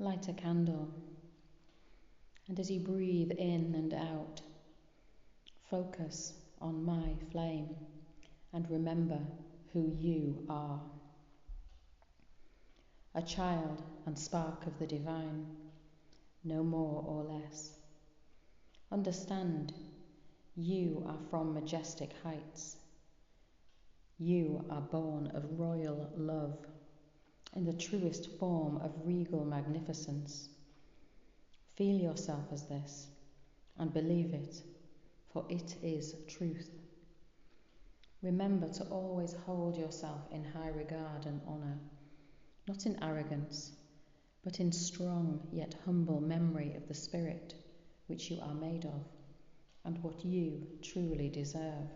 light a candle, and as you breathe in and out, focus on my flame and remember who you are. A child and spark of the divine, no more or less. Understand, you are from majestic heights. You are born of royal love, in the truest form of regal magnificence. Feel yourself as this, and believe it, for it is truth. Remember to always hold yourself in high regard and honour, not in arrogance, but in strong yet humble memory of the spirit which you are made of, and what you truly deserve.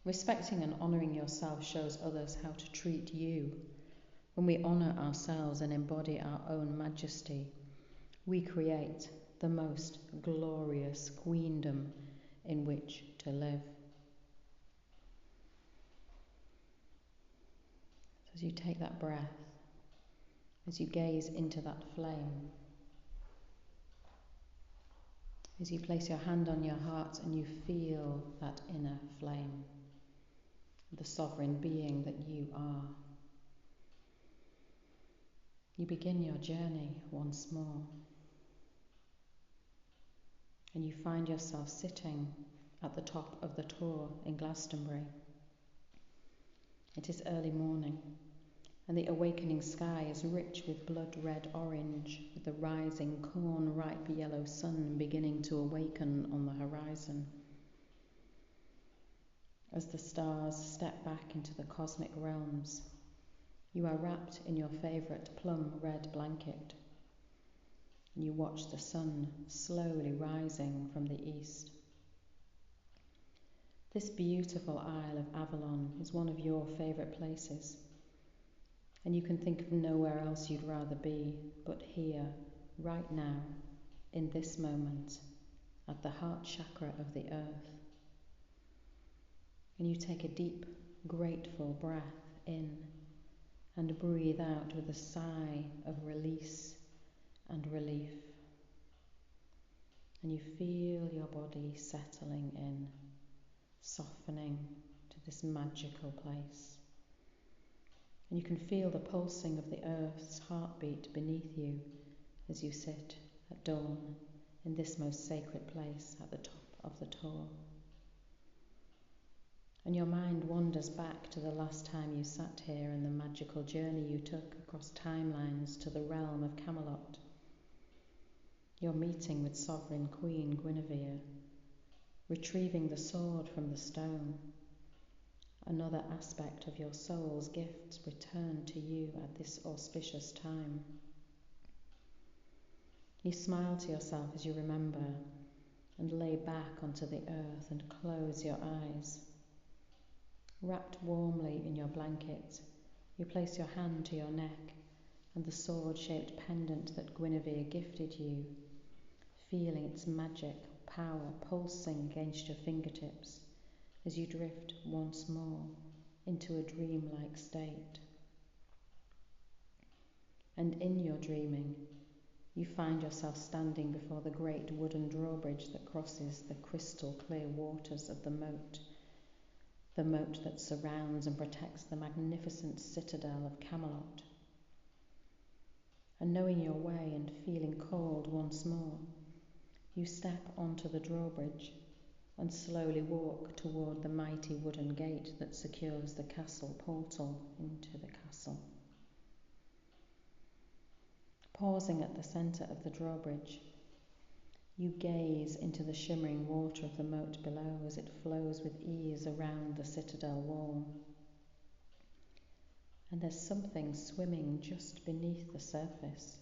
Respecting and honouring yourself shows others how to treat you. When we honour ourselves and embody our own majesty, we create the most glorious queendom in which to live. As you take that breath, as you gaze into that flame, as you place your hand on your heart and you feel that inner flame, the sovereign being that you are, you begin your journey once more. And you find yourself sitting at the top of the Tor in Glastonbury. It is early morning, and the awakening sky is rich with blood-red orange, with the rising corn-ripe yellow sun beginning to awaken on the horizon. As the stars step back into the cosmic realms, you are wrapped in your favourite plum-red blanket, and you watch the sun slowly rising from the east. This beautiful Isle of Avalon is one of your favourite places, and you can think of nowhere else you'd rather be but here, right now, in this moment, at the heart chakra of the earth. And you take a deep, grateful breath in and breathe out with a sigh of release and relief. And you feel your body settling in, softening to this magical place. And you can feel the pulsing of the earth's heartbeat beneath you as you sit at dawn in this most sacred place at the top of the Tor. And your mind wanders back to the last time you sat here and the magical journey you took across timelines to the realm of Camelot. Your meeting with Sovereign Queen Guinevere, retrieving the sword from the stone, another aspect of your soul's gifts returned to you at this auspicious time. You smile to yourself as you remember and lay back onto the earth and close your eyes. Wrapped warmly in your blanket, you place your hand to your neck and the sword-shaped pendant that Guinevere gifted you, feeling its magic power pulsing against your fingertips as you drift once more into a dreamlike state. And in your dreaming, you find yourself standing before the great wooden drawbridge that crosses the crystal clear waters of the moat that surrounds and protects the magnificent citadel of Camelot. And knowing your way and feeling called once more, you step onto the drawbridge and slowly walk toward the mighty wooden gate that secures the castle portal into the castle. Pausing at the centre of the drawbridge, you gaze into the shimmering water of the moat below as it flows with ease around the citadel wall. And there's something swimming just beneath the surface.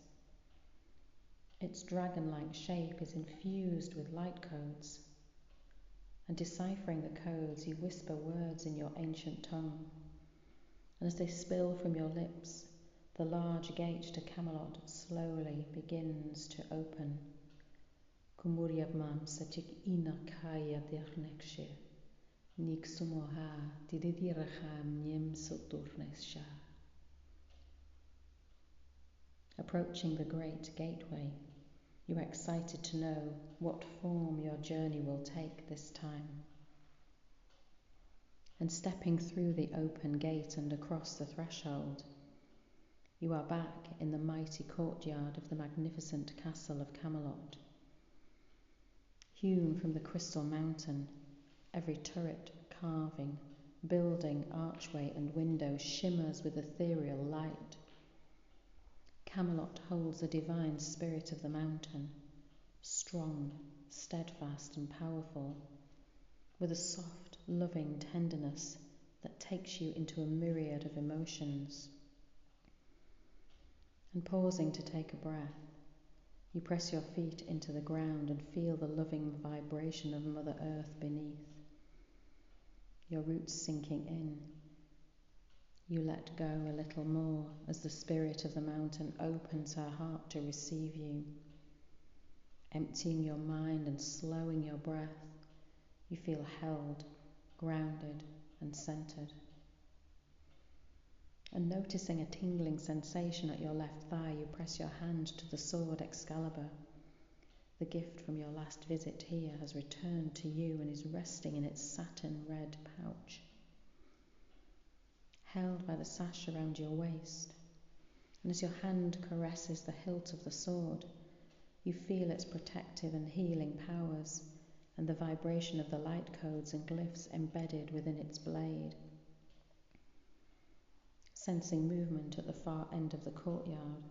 Its dragon-like shape is infused with light codes, and deciphering the codes, you whisper words in your ancient tongue. And as they spill from your lips, the large gate to Camelot slowly begins to open. Kumuriabmam satik inakaya dirnekshe, niksumoha dididiracham nyem soturnesha. Approaching the great gateway, you are excited to know what form your journey will take this time. And stepping through the open gate and across the threshold, you are back in the mighty courtyard of the magnificent castle of Camelot. Hewn from the crystal mountain, every turret, carving, building, archway and window shimmers with ethereal light. Camelot holds the divine spirit of the mountain, strong, steadfast and powerful, with a soft, loving tenderness that takes you into a myriad of emotions. And pausing to take a breath, you press your feet into the ground and feel the loving vibration of Mother Earth beneath. Your roots sinking in, you let go a little more as the spirit of the mountain opens her heart to receive you. Emptying your mind and slowing your breath, you feel held, grounded and centered. And noticing a tingling sensation at your left thigh, you press your hand to the sword Excalibur. The gift from your last visit here has returned to you and is resting in its satin red pouch, held by the sash around your waist. And as your hand caresses the hilt of the sword, you feel its protective and healing powers and the vibration of the light codes and glyphs embedded within its blade. Sensing movement at the far end of the courtyard,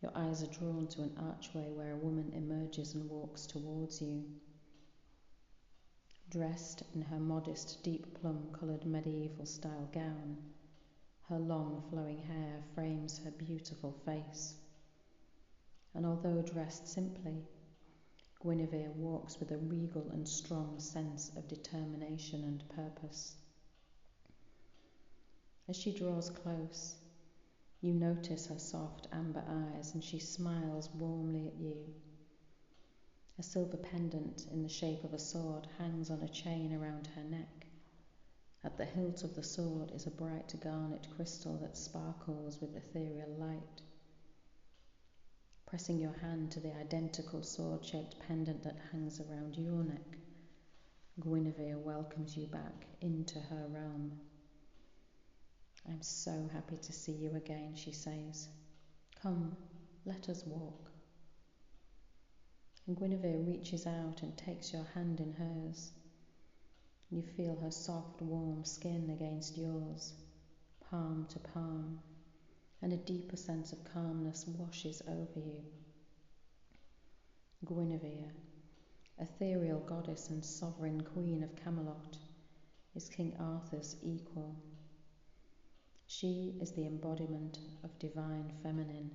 your eyes are drawn to an archway where a woman emerges and walks towards you. Dressed in her modest, deep plum-coloured medieval-style gown, her long flowing hair frames her beautiful face. And although dressed simply, Guinevere walks with a regal and strong sense of determination and purpose. As she draws close, you notice her soft amber eyes and she smiles warmly at you. A silver pendant in the shape of a sword hangs on a chain around her neck. At the hilt of the sword is a bright garnet crystal that sparkles with ethereal light. Pressing your hand to the identical sword-shaped pendant that hangs around your neck, Guinevere welcomes you back into her realm. "I'm so happy to see you again," she says. "Come, let us walk." And Guinevere reaches out and takes your hand in hers. You feel her soft, warm skin against yours, palm to palm, and a deeper sense of calmness washes over you. Guinevere, ethereal goddess and sovereign queen of Camelot, is King Arthur's equal. She is the embodiment of divine feminine.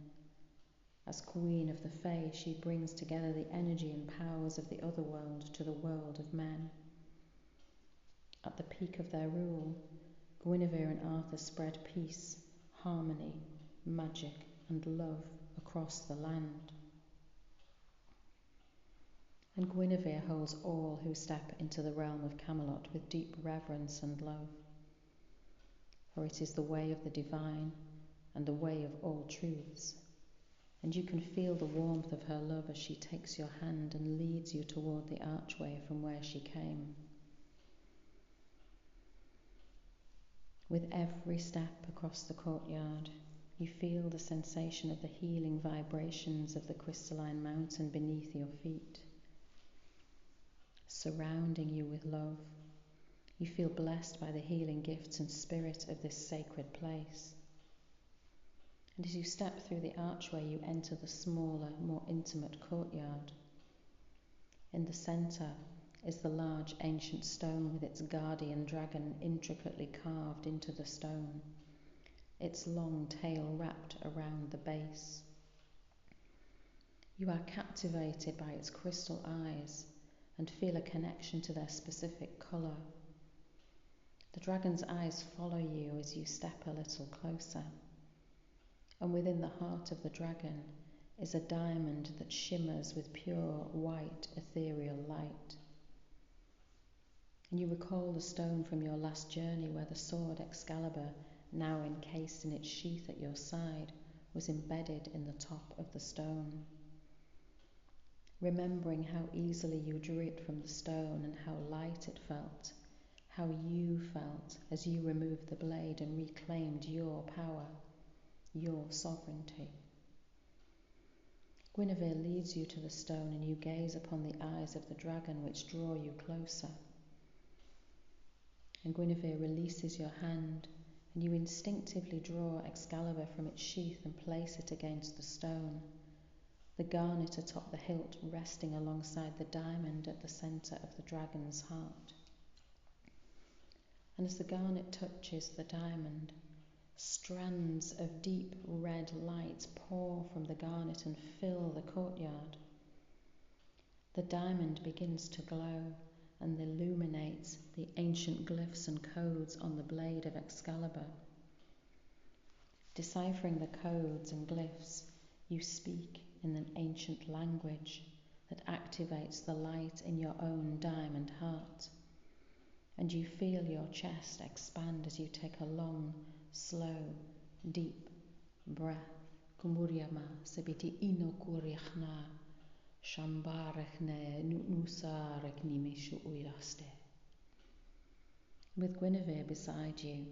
As queen of the Fae, she brings together the energy and powers of the other world to the world of men. At the peak of their rule, Guinevere and Arthur spread peace, harmony, magic, and love across the land. And Guinevere holds all who step into the realm of Camelot with deep reverence and love. For it is the way of the divine and the way of all truths. And you can feel the warmth of her love as she takes your hand and leads you toward the archway from where she came. With every step across the courtyard, you feel the sensation of the healing vibrations of the crystalline mountain beneath your feet, surrounding you with love. You feel blessed by the healing gifts and spirit of this sacred place. And as you step through the archway, you enter the smaller, more intimate courtyard. In the centre is the large ancient stone with its guardian dragon intricately carved into the stone, its long tail wrapped around the base. You are captivated by its crystal eyes and feel a connection to their specific colour. The dragon's eyes follow you as you step a little closer, and within the heart of the dragon is a diamond that shimmers with pure white ethereal light. And you recall the stone from your last journey where the sword Excalibur, now encased in its sheath at your side, was embedded in the top of the stone. Remembering how easily you drew it from the stone and how light it felt, how you felt as you removed the blade and reclaimed your power, your sovereignty. Guinevere leads you to the stone and you gaze upon the eyes of the dragon which draw you closer. And Guinevere releases your hand and you instinctively draw Excalibur from its sheath and place it against the stone, the garnet atop the hilt resting alongside the diamond at the centre of the dragon's heart. And as the garnet touches the diamond, strands of deep red light pour from the garnet and fill the courtyard. The diamond begins to glow and illuminates the ancient glyphs and codes on the blade of Excalibur. Deciphering the codes and glyphs, you speak in an ancient language that activates the light in your own diamond heart, and you feel your chest expand as you take a long, slow, deep breath. Kumuriama sebiti ino kuriachna shambarechne nusarechni mishu uyaste. With Guinevere beside you,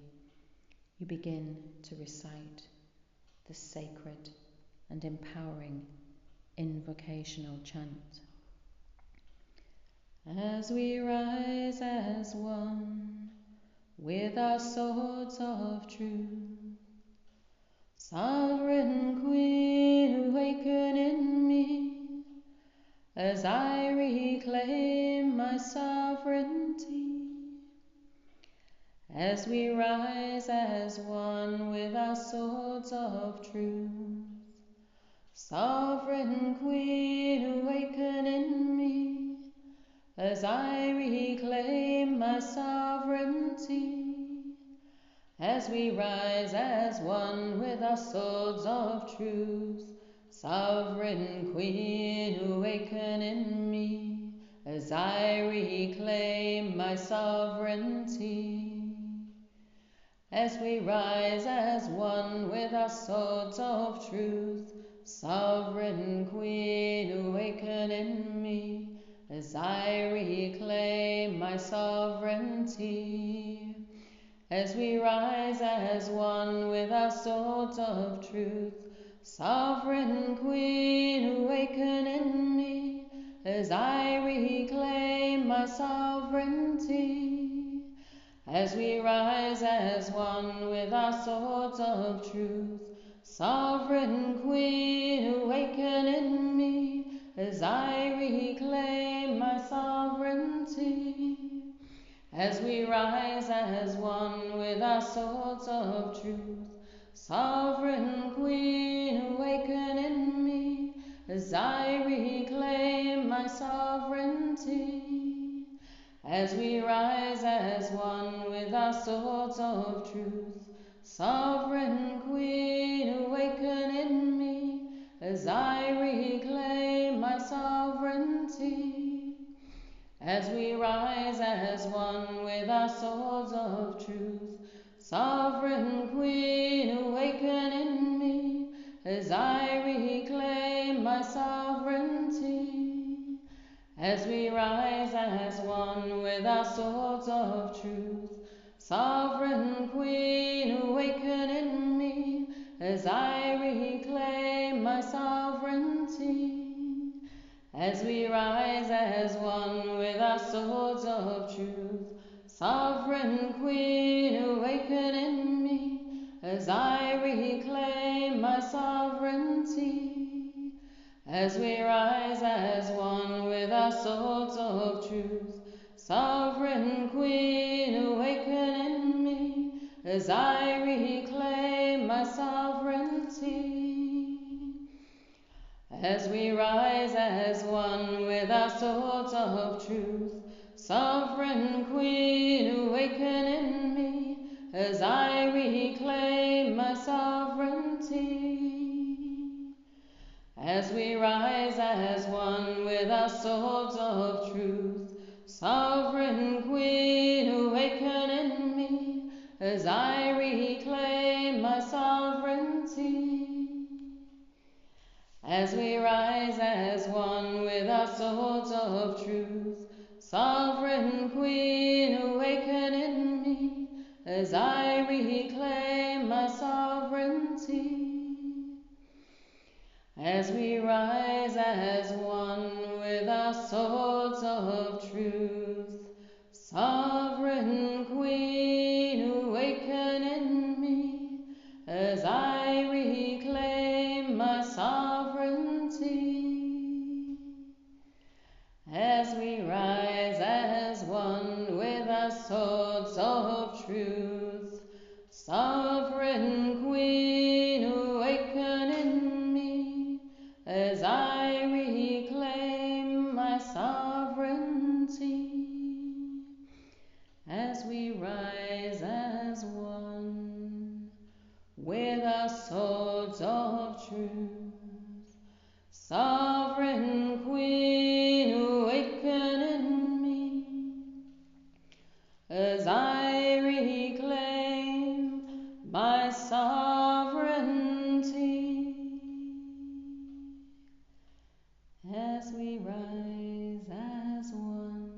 you begin to recite the sacred and empowering invocational chant. As we rise as one with our swords of truth, Sovereign Queen, awaken in me as I reclaim my sovereignty. As we rise as one with our swords of truth, Sovereign Queen, awaken in me as I reclaim my sovereignty. As we rise as one with our swords of truth, Sovereign Queen, awaken in me as I reclaim my sovereignty. As we rise as one with our swords of truth, Sovereign Queen, awaken in me as I reclaim my sovereignty. As we rise as one with our swords of truth, Sovereign Queen, awaken in me as I reclaim my sovereignty. As we rise as one with our swords of truth, Sovereign Queen, awaken in me as I reclaim my sovereignty. As we rise as one with our swords of truth, Sovereign Queen, awaken in me as I reclaim my sovereignty. As we rise as one with our swords of truth, Sovereign Queen, awaken in me as I reclaim my sovereignty. As we rise as one with our swords of truth, Sovereign Queen, awaken in me as I reclaim my sovereignty. As we rise as one with our swords of truth, Sovereign Queen, awaken in me as I reclaim my sovereignty. As we rise as one with our swords of truth, Sovereign Queen, awaken in me as I reclaim my sovereignty. As we rise as one with our swords of truth, Sovereign Queen, awaken in me as I reclaim my sovereignty. As we rise as one with our swords of truth, Sovereign Queen, awaken in me as I reclaim my sovereignty. As we rise as one with our swords of truth, Sovereign Queen, awaken in me as I reclaim my sovereignty. As we rise as one with our swords of truth, Sovereign Queen, awaken in me as I reclaim my sovereignty. As we rise as one with our swords of truth, Sovereign Queen, awaken in me as I reclaim my sovereignty. As we rise as one with our swords of truth, Sovereign Queen, awaken in me as I reclaim my sovereignty. As we rise as one with our swords of truth, Sovereign Queen, awaken in me as I reclaim my sovereignty. As we rise as one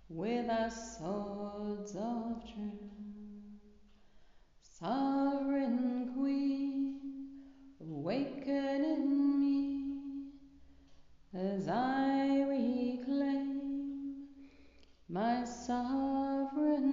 with our swords of truth, Sovereign Queen, awaken in me as I reclaim my sovereignty.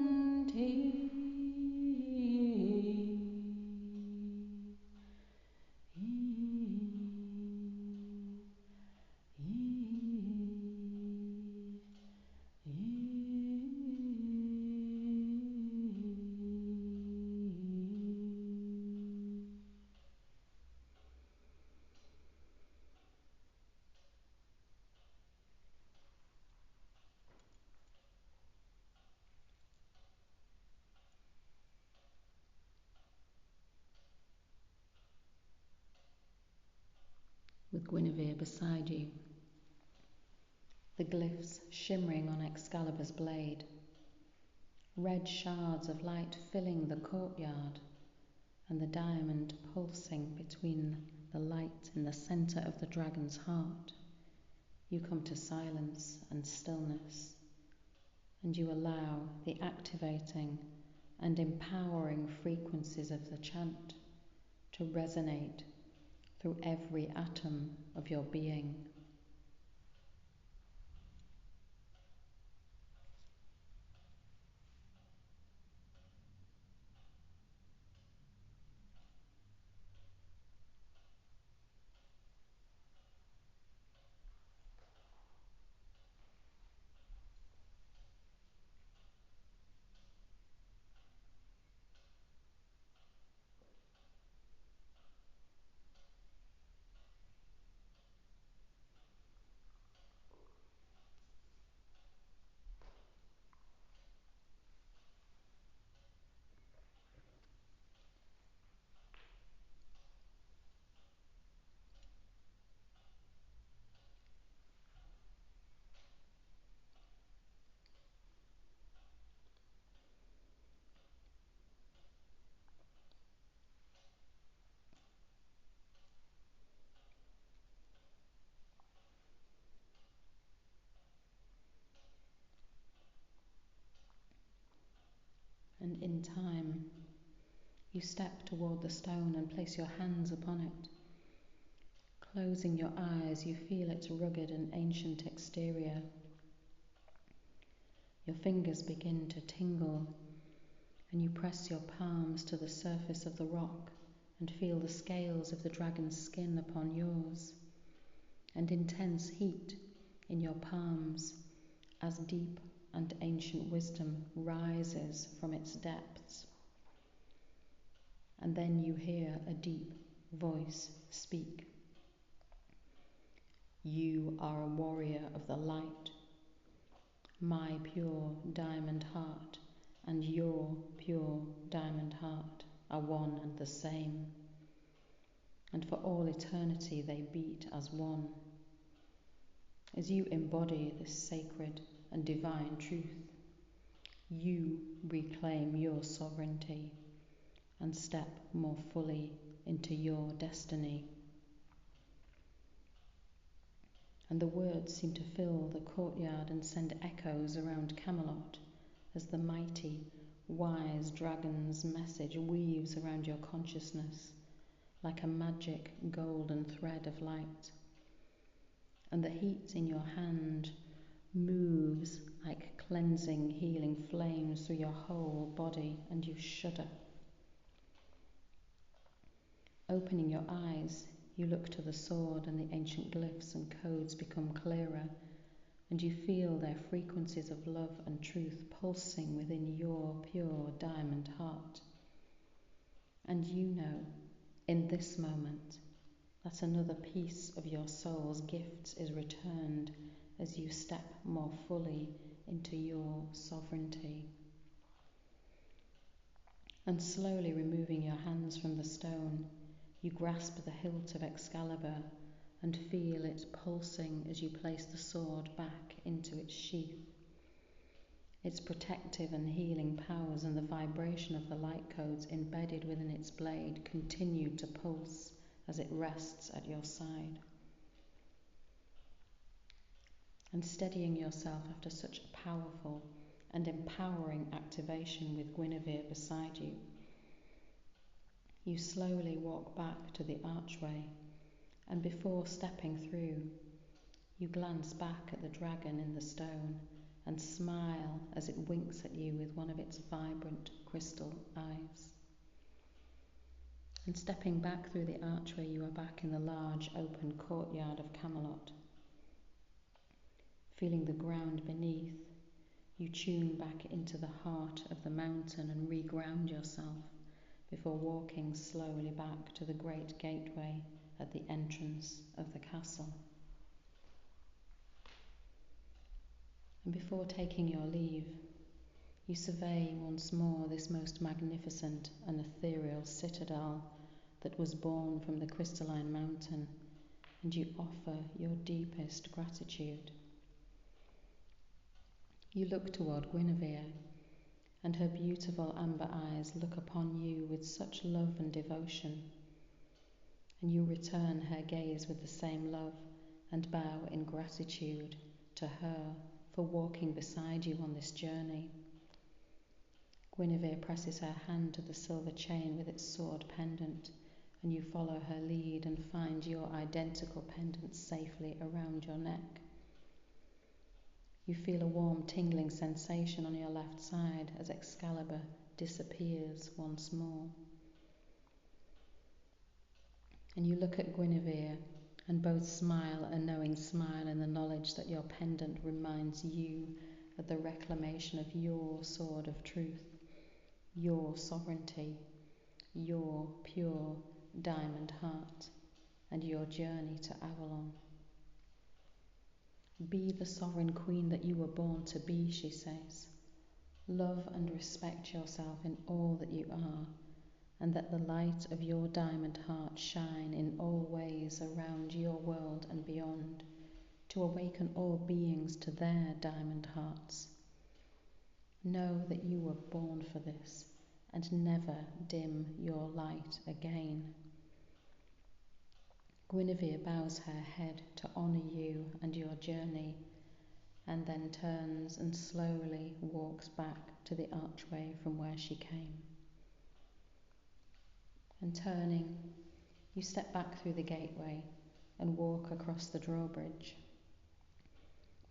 With Guinevere beside you, the glyphs shimmering on Excalibur's blade, red shards of light filling the courtyard, and the diamond pulsing between the light in the centre of the dragon's heart. You come to silence and stillness, and you allow the activating and empowering frequencies of the chant to resonate through every atom of your being. And in time, you step toward the stone and place your hands upon it. Closing your eyes, you feel its rugged and ancient exterior. Your fingers begin to tingle, and you press your palms to the surface of the rock and feel the scales of the dragon's skin upon yours, and intense heat in your palms as deep and ancient wisdom rises from its depths. And then you hear a deep voice speak. You are a warrior of the light. My pure diamond heart and your pure diamond heart are one and the same, and for all eternity they beat as one. As you embody this sacred and divine truth, you reclaim your sovereignty and step more fully into your destiny. and the words seem to fill the courtyard and send echoes around Camelot as the mighty, wise dragon's message weaves around your consciousness like a magic golden thread of light. And the heat in your hand moves like cleansing, healing flames through your whole body, and you shudder. Opening your eyes, you look to the sword, and the ancient glyphs and codes become clearer, and you feel their frequencies of love and truth pulsing within your pure diamond heart. And you know, in this moment, that another piece of your soul's gifts is returned as you step more fully into your sovereignty. And slowly removing your hands from the stone, you grasp the hilt of Excalibur and feel it pulsing as you place the sword back into its sheath. Its protective and healing powers and the vibration of the light codes embedded within its blade continue to pulse as it rests at your side. And steadying yourself after such a powerful and empowering activation with Guinevere beside you, you slowly walk back to the archway, and before stepping through, you glance back at the dragon in the stone and smile as it winks at you with one of its vibrant crystal eyes. And stepping back through the archway, you are back in the large open courtyard of Camelot. Feeling the ground beneath, you tune back into the heart of the mountain and reground yourself before walking slowly back to the great gateway at the entrance of the castle. And before taking your leave, you survey once more this most magnificent and ethereal citadel that was born from the crystalline mountain, and you offer your deepest gratitude. You look toward Guinevere, and her beautiful amber eyes look upon you with such love and devotion, and you return her gaze with the same love and bow in gratitude to her for walking beside you on this journey. Guinevere presses her hand to the silver chain with its sword pendant, and you follow her lead and find your identical pendant safely around your neck. You feel a warm tingling sensation on your left side as Excalibur disappears once more. And you look at Guinevere and both smile a knowing smile in the knowledge that your pendant reminds you of the reclamation of your sword of truth, your sovereignty, your pure diamond heart, and your journey to Avalon. Be the sovereign queen that you were born to be, she says. Love and respect yourself in all that you are, and let the light of your diamond heart shine in all ways around your world and beyond, to awaken all beings to their diamond hearts. Know that you were born for this, and never dim your light again. Guinevere bows her head to honour you and your journey, and then turns and slowly walks back to the archway from where she came. And turning, you step back through the gateway and walk across the drawbridge.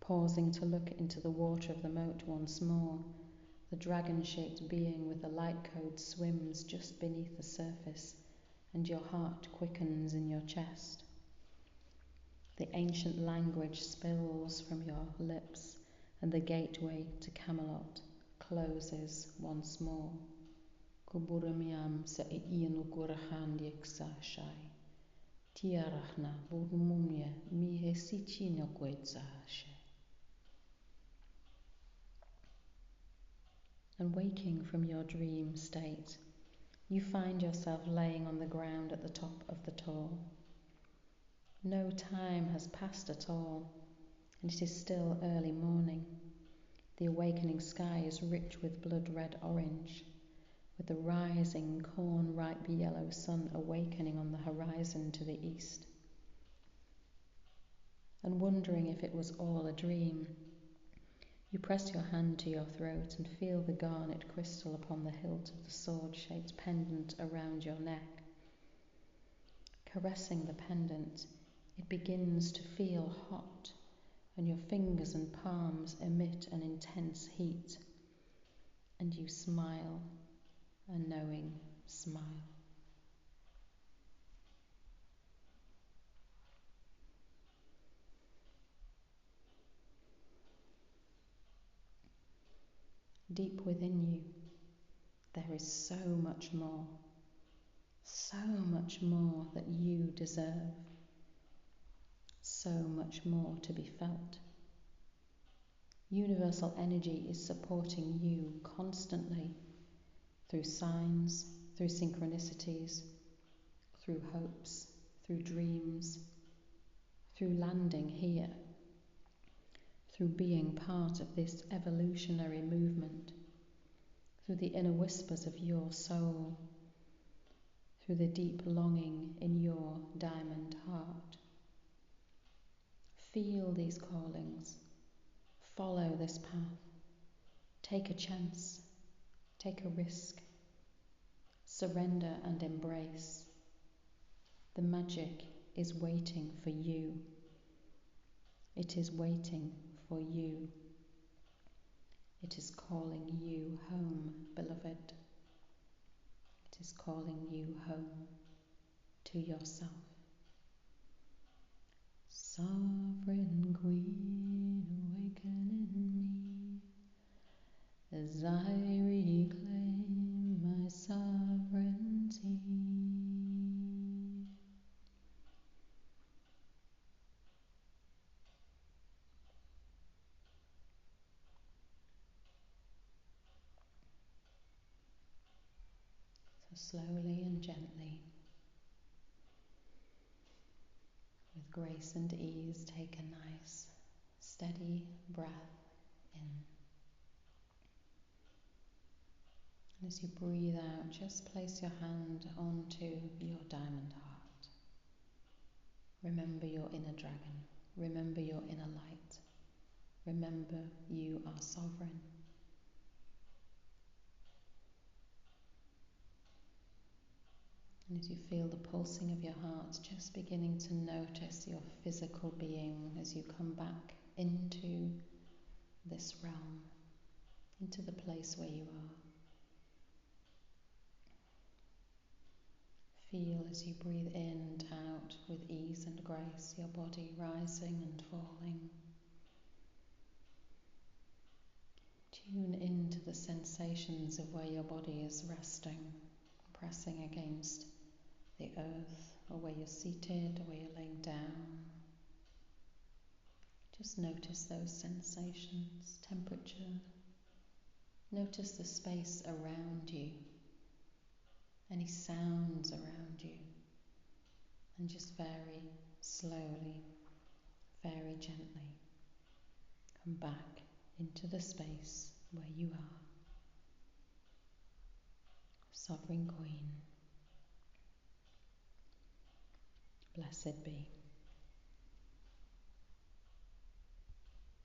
Pausing to look into the water of the moat once more, the dragon-shaped being with the light code swims just beneath the surface, and your heart quickens in your chest. The ancient language spills from your lips, and the gateway to Camelot closes once more. Kuburamiam sa iinu gurhandiek sa shai. Tiarachna burmumye mihe sichino kwetsashe. And waking from your dream state, you find yourself laying on the ground at the top of the tall. No time has passed at all, and it is still early morning. The awakening sky is rich with blood-red orange, with the rising corn-ripe yellow sun awakening on the horizon to the east. and wondering if it was all a dream, you press your hand to your throat and feel the garnet crystal upon the hilt of the sword-shaped pendant around your neck. Caressing the pendant, it begins to feel hot, and your fingers and palms emit an intense heat, and you smile, a knowing smile. Deep within you, there is so much more that you deserve, so much more to be felt. Universal energy is supporting you constantly through signs, through synchronicities, through hopes, through dreams, through landing here, through being part of this evolutionary movement, through the inner whispers of your soul, through the deep longing in your diamond heart. Feel these callings, follow this path, take a chance, take a risk, surrender and embrace. The magic is waiting for you. It is waiting for you. It is calling you home, beloved. It is calling you home to yourself. Sovereign Queen, awaken in me as I reclaim my sovereignty. So slowly and gently, with grace and ease, take a nice, steady breath in. And as you breathe out, just place your hand onto your diamond heart. Remember your inner dragon. Remember your inner light. Remember you are sovereign. And as you feel the pulsing of your heart, just beginning to notice your physical being as you come back into this realm, into the place where you are. Feel as you breathe in and out with ease and grace, your body rising and falling. Tune into the sensations of where your body is resting, pressing against the earth, or where you're seated, or where you're laying down. Just notice those sensations, temperature. Notice the space around you, any sounds around you, and just very slowly, very gently come back into the space where you are. Sovereign Queen, blessed be.